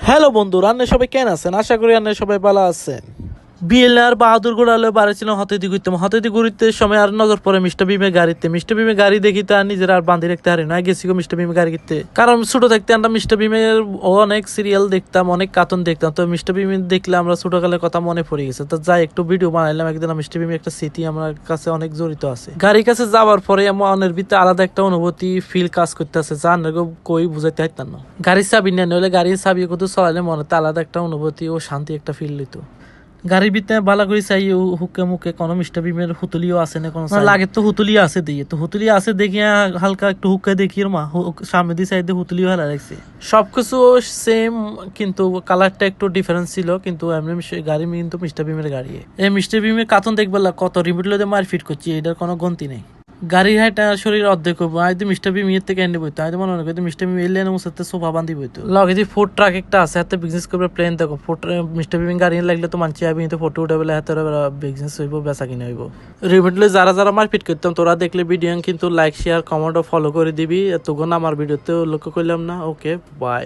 Hello বন্ধু, রান্না সবাই কেন আছেন? আশা করি রান্না সবাই ভালো আছেন। বিএলআর বাহাদুর গোড়ালে বাড়াইছিলাম হতেদি ঘুরতাম হতেদি ঘুরতে সময় আর নজর পড়ে মিস্টার বিমের গাড়িতে। মিস্টার বিমের গাড়ি দেখি তো আর নিজের আর বান্ধি রাখতে হারি না, গেছি গো মিস্টার বিমের গাড়ি কিনতে। কারণ ছোট থাকতে আমরা মিস্টার বিমের অনেক সিরিয়াল দেখতাম, অনেক কার্টুন দেখতাম। তো মিস্টার বিম দেখলে আমরা ছোটকালের কথা মনে পড়ে গেছে। তো যাই একটু ভিডিও বানাইলাম একদিন। মিস্টার বিমের একটা স্মৃতি আমার কাছে অনেক জড়িত আছে। গাড়ির কাছে যাওয়ার পরে আমার মনের ভিতরে আলাদা একটা অনুভূতি ফিল কাজ করতেছে, যা কই বুঝাইতে পারতাম না। গাড়ির চাবি না নইলে গাড়ির চাবি কত চলাইলে মনে আলাদা একটা অনুভূতি ও শান্তি একটা ফিল লইত। গাড়ির ভিতরে বালা করে চাই হুকে মুখে কোনো মিস্টার বিমের হুতুলিও আছে না কোনো লাগে, তো হুতুলি আছে দিয়ে তো হুতুলি আছে দেখি হালকা একটু হুকে দেখি মা সামনে দিয়ে সাইডে হুতুলিও হেলা রাখছে। সবকিছু সেম কিন্তু কালারটা একটু ডিফারেন্স ছিল, কিন্তু এমনি গাড়ি কিন্তু মিস্টার বিমের গাড়ি। এই মিস্টার বিমের কার্টুন দেখবার কত রিমোট লইতে মারপিট করছি, এটার কোনো গন্তি নেই। গাড়ির হাইটা শরীর অর্ধেক হবো আইতে মিস্টার বিম ইয়ের থেকে এনে বইতো। আমি মনে করি মিস্টার বিম এলে মুসাতে সোফা বান্ধি বইতো। লগে যে ফুড ট্রাক একটা আছে হাতে বিজনেস করবে প্লেন দেখো। মিস্টার বিম গাড়ি লাগলে তো মানছি আমি তো ফটো উঠে বেলা হাতে বিজনেস হইব, বেচা কিনে হইব। রিমোটলে যারা যারা মারপিট করতাম তোরা দেখলে ভিডিও কিন্তু লাইক শেয়ার কমেন্ট ও ফলো করে দিবি। এতক্ষণ আমার ভিডিওতে লক্ষ্য করলাম না। Okay bye.